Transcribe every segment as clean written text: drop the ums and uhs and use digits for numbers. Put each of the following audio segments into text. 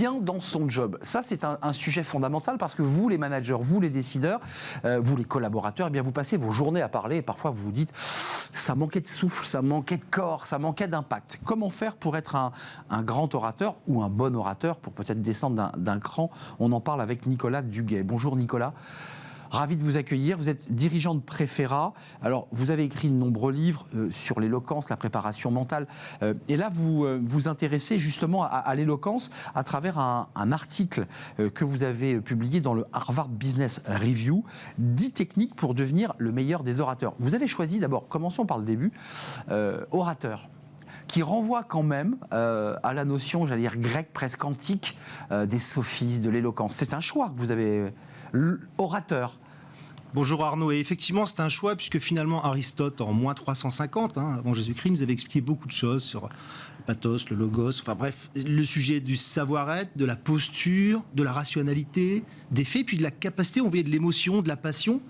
bien dans son job. Ça, c'est un sujet fondamental parce que vous, les managers, vous, les décideurs, vous, les collaborateurs, eh bien, vous passez vos journées à parler et parfois vous vous dites ça manquait de souffle, ça manquait de corps, ça manquait d'impact. Comment faire pour être un grand orateur ou un bon orateur pour peut-être descendre d'un cran? On en parle avec Nicolas Duguay. Bonjour Nicolas. Ravi de vous accueillir. Vous êtes dirigeant de Préféra. Alors, vous avez écrit de nombreux livres sur l'éloquence, la préparation mentale. Et là, vous vous intéressez justement à l'éloquence à travers un article que vous avez publié dans le Harvard Business Review, 10 techniques pour devenir le meilleur des orateurs. Vous avez choisi d'abord, commençons par le début, orateur, qui renvoie quand même à la notion, j'allais dire, grecque, presque antique, des sophistes, de l'éloquence. C'est un choix que vous avez, orateur. Bonjour Arnaud, et effectivement c'est un choix puisque finalement Aristote en moins 350, avant Jésus-Christ, nous avait expliqué beaucoup de choses sur le pathos, le logos, enfin bref, le sujet du savoir-être, de la posture, de la rationalité, des faits, puis de la capacité à envoyer de l'émotion, de la passion,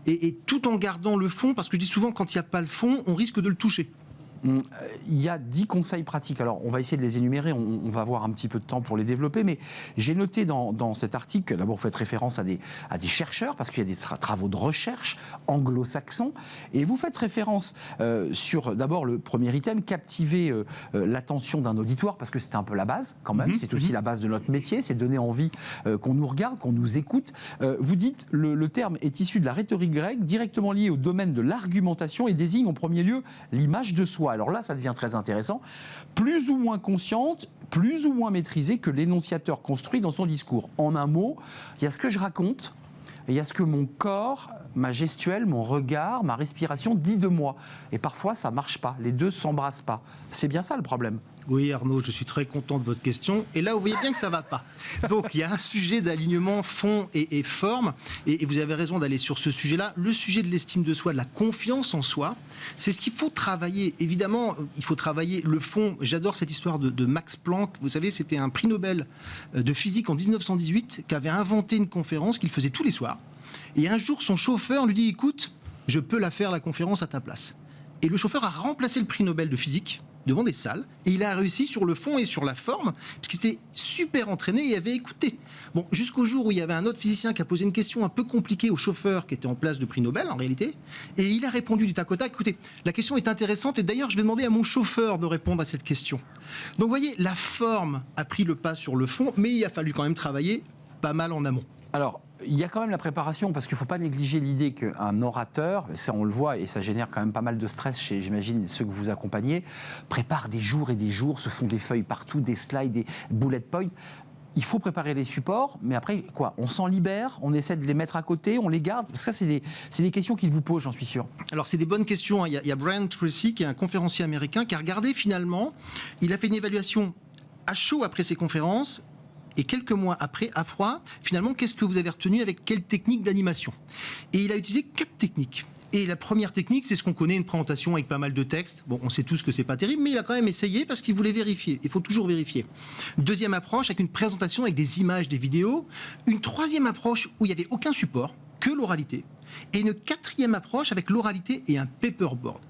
et tout en gardant le fond, parce que je dis souvent quand il n'y a pas le fond, on risque de le toucher. Il y a 10 conseils pratiques. Alors, on va essayer de les énumérer. On va avoir un petit peu de temps pour les développer. Mais j'ai noté dans cet article que d'abord, vous faites référence à des chercheurs, parce qu'il y a des travaux de recherche anglo-saxons. Et vous faites référence sur, d'abord, le premier item, captiver l'attention d'un auditoire, parce que c'est un peu la base, quand même. C'est aussi la base de notre métier. C'est donner envie qu'on nous regarde, qu'on nous écoute. Vous dites, le terme est issu de la rhétorique grecque, directement lié au domaine de l'argumentation et désigne en premier lieu l'image de soi. Alors là, ça devient très intéressant. Plus ou moins consciente, plus ou moins maîtrisée que l'énonciateur construit dans son discours. En un mot, il y a ce que je raconte, et il y a ce que mon corps, ma gestuelle, mon regard, ma respiration dit de moi. Et parfois, ça ne marche pas. Les deux ne s'embrassent pas. C'est bien ça le problème. Oui Arnaud, je suis très content de votre question. Et là, vous voyez bien que ça ne va pas. Donc, il y a un sujet d'alignement fond et forme. Et vous avez raison d'aller sur ce sujet-là. Le sujet de l'estime de soi, de la confiance en soi, c'est ce qu'il faut travailler. Évidemment, il faut travailler le fond. J'adore cette histoire de Max Planck. Vous savez, c'était un prix Nobel de physique en 1918 qui avait inventé une conférence qu'il faisait tous les soirs. Et un jour, son chauffeur lui dit « Écoute, je peux la faire, la conférence, à ta place. » Et le chauffeur a remplacé le prix Nobel de physique devant des salles, et il a réussi sur le fond et sur la forme, parce qu'il était super entraîné et avait écouté. Bon, jusqu'au jour où il y avait un autre physicien qui a posé une question un peu compliquée au chauffeur qui était en place de prix Nobel, en réalité, et il a répondu du tac au tac. Écoutez, la question est intéressante, et d'ailleurs, je vais demander à mon chauffeur de répondre à cette question. Donc, vous voyez, la forme a pris le pas sur le fond, mais il a fallu quand même travailler pas mal en amont. Alors, il y a quand même la préparation, parce qu'il ne faut pas négliger l'idée qu'un orateur, ça on le voit, et ça génère quand même pas mal de stress chez, j'imagine, ceux que vous accompagnez, prépare des jours et des jours, se font des feuilles partout, des slides, des bullet points. Il faut préparer les supports, mais après, quoi? On s'en libère, on essaie de les mettre à côté, on les garde? Parce que ça, c'est des questions qu'il vous pose, j'en suis sûr. Alors, c'est des bonnes questions. Il y a Brian Tracy, qui est un conférencier américain, qui a regardé finalement, il a fait une évaluation à chaud après ses conférences, et quelques mois après, à froid, finalement, qu'est-ce que vous avez retenu avec quelle technique d'animation? Et il a utilisé 4 techniques. Et la première technique, c'est ce qu'on connaît, une présentation avec pas mal de texte. Bon, on sait tous que c'est pas terrible, mais il a quand même essayé parce qu'il voulait vérifier. Il faut toujours vérifier. Deuxième approche, avec une présentation avec des images, des vidéos. Une troisième approche où il n'y avait aucun support, que l'oralité. Et une quatrième approche avec l'oralité et un paperboard.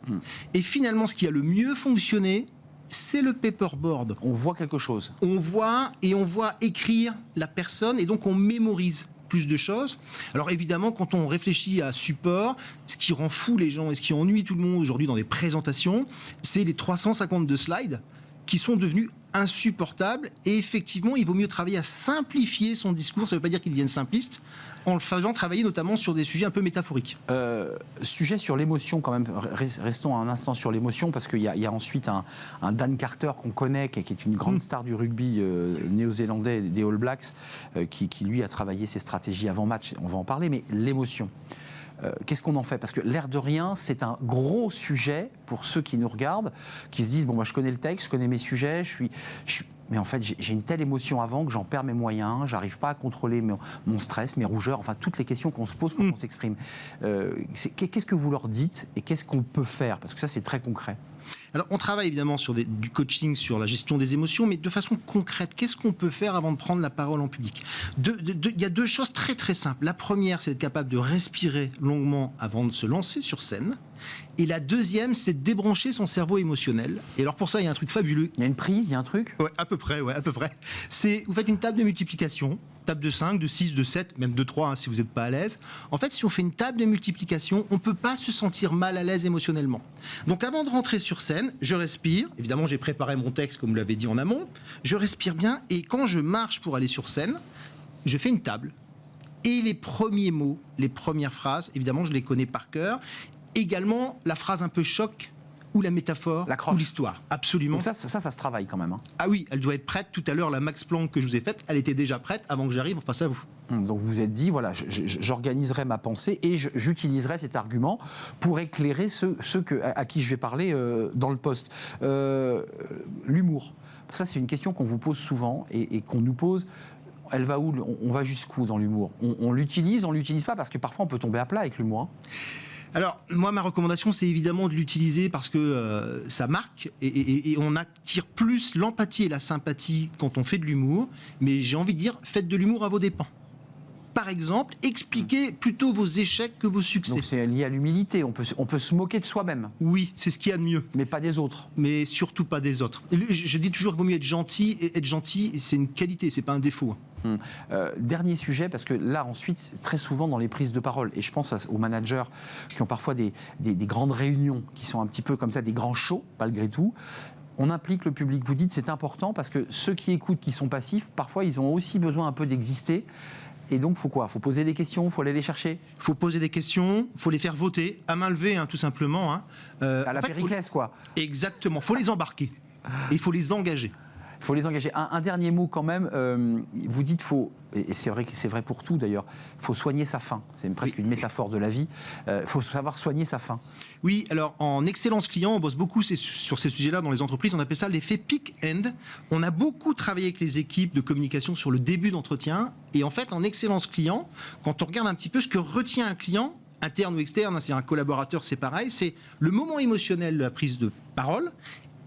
Et finalement, ce qui a le mieux fonctionné, c'est le paperboard. On voit quelque chose. On voit écrire la personne, et donc on mémorise plus de choses. Alors évidemment, quand on réfléchit à support, ce qui rend fou les gens et ce qui ennuie tout le monde aujourd'hui dans les présentations, c'est les 352 slides qui sont devenus insupportables. Et effectivement, il vaut mieux travailler à simplifier son discours. Ça ne veut pas dire qu'il devienne simpliste, en le faisant travailler notamment sur des sujets un peu métaphoriques. Sujet sur l'émotion quand même. Restons un instant sur l'émotion, parce qu'il y a ensuite un Dan Carter qu'on connaît, qui est une grande star du rugby néo-zélandais des All Blacks, qui lui a travaillé ses stratégies avant match. On va en parler, mais l'émotion. Qu'est-ce qu'on en fait? Parce que l'air de rien, c'est un gros sujet pour ceux qui nous regardent, qui se disent, bon, moi je connais le texte, je connais mes sujets, mais en fait j'ai une telle émotion avant que j'en perds mes moyens, j'arrive pas à contrôler mon stress, mes rougeurs, enfin toutes les questions qu'on se pose quand on s'exprime. Qu'est-ce que vous leur dites et qu'est-ce qu'on peut faire? Parce que ça, c'est très concret. Alors, on travaille évidemment sur du coaching, sur la gestion des émotions, mais de façon concrète, qu'est-ce qu'on peut faire avant de prendre la parole en public ? Il y a 2 choses très très simples. La première, c'est d'être capable de respirer longuement avant de se lancer sur scène. Et la deuxième, c'est de débrancher son cerveau émotionnel. Et alors pour ça, il y a un truc fabuleux. Il y a une prise, il y a un truc ? Ouais, à peu près. Vous faites une table de multiplication, table de 5, de 6, de 7, même de 3 hein, si vous n'êtes pas à l'aise. En fait, si on fait une table de multiplication, on ne peut pas se sentir mal à l'aise émotionnellement. Donc avant de rentrer sur scène, je respire. Évidemment, j'ai préparé mon texte, comme vous l'avez dit en amont. Je respire bien et quand je marche pour aller sur scène, je fais une table. Et les premiers mots, les premières phrases, évidemment, je les connais par cœur. Également, la phrase un peu choc ou la métaphore ou l'histoire. Absolument. Donc ça se travaille quand même. Hein. Ah oui, elle doit être prête. Tout à l'heure, la Max Planck que je vous ai faite, elle était déjà prête avant que j'arrive face à vous. Donc vous vous êtes dit, voilà, j'organiserai ma pensée et j'utiliserai cet argument pour éclairer ceux à qui je vais parler dans le poste. L'humour. Ça, c'est une question qu'on vous pose souvent et qu'on nous pose. Elle va où ? On va jusqu'où dans l'humour ? On l'utilise, on l'utilise pas, parce que parfois on peut tomber à plat avec l'humour. Hein. Alors, moi, ma recommandation, c'est évidemment de l'utiliser parce que ça marque et on attire plus l'empathie et la sympathie quand on fait de l'humour. Mais j'ai envie de dire, faites de l'humour à vos dépens. Par exemple, expliquez plutôt vos échecs que vos succès. Donc c'est lié à l'humilité, on peut se moquer de soi-même. Oui, c'est ce qu'il y a de mieux. Mais pas des autres. Mais surtout pas des autres. Je dis toujours qu'il vaut mieux être gentil, et être gentil, c'est une qualité, c'est pas un défaut. Dernier sujet, parce que là ensuite, très souvent dans les prises de parole, et je pense aux managers qui ont parfois des grandes réunions, qui sont un petit peu comme ça, des grands shows, malgré tout, on implique le public. Vous dites c'est important parce que ceux qui écoutent, qui sont passifs, parfois ils ont aussi besoin un peu d'exister. Et donc, il faut quoi ? Il faut poser des questions, il faut aller les chercher ? Il faut poser des questions, il faut les faire voter, à main levée, hein, tout simplement. Hein. À la Périclès, quoi. Exactement, il faut les embarquer. Et il faut les engager. Il faut les engager. Un dernier mot quand même, vous dites et c'est vrai pour tout d'ailleurs, il faut soigner sa faim. C'est presque une métaphore de la vie. Il faut savoir soigner sa faim. Oui, alors en excellence client, on bosse beaucoup sur ces sujets-là dans les entreprises. On appelle ça l'effet peak-end. On a beaucoup travaillé avec les équipes de communication sur le début d'entretien. Et en fait, en excellence client, quand on regarde un petit peu ce que retient un client, interne ou externe, c'est un collaborateur, c'est pareil, c'est le moment émotionnel de la prise de parole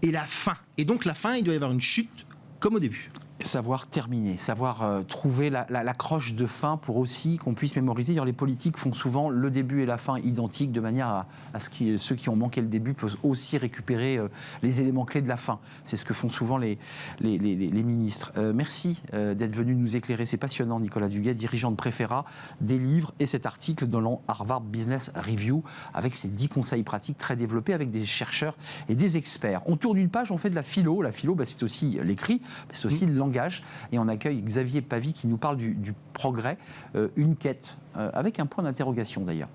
et la fin. Et donc la fin, il doit y avoir une chute comme au début. Savoir terminer, savoir trouver la croche de fin pour aussi qu'on puisse mémoriser. D'ailleurs, les politiques font souvent le début et la fin identiques de manière à ce que ceux qui ont manqué le début peuvent aussi récupérer les éléments clés de la fin. C'est ce que font souvent les ministres. Merci d'être venu nous éclairer. C'est passionnant, Nicolas Duguet, dirigeant de Préfera, des livres et cet article dans le Harvard Business Review avec ses 10 conseils pratiques très développés avec des chercheurs et des experts. On tourne une page, on fait de la philo. La philo, c'est aussi l'écrit, c'est aussi le langage. Et on accueille Xavier Pavie qui nous parle du progrès, une quête, avec un point d'interrogation d'ailleurs.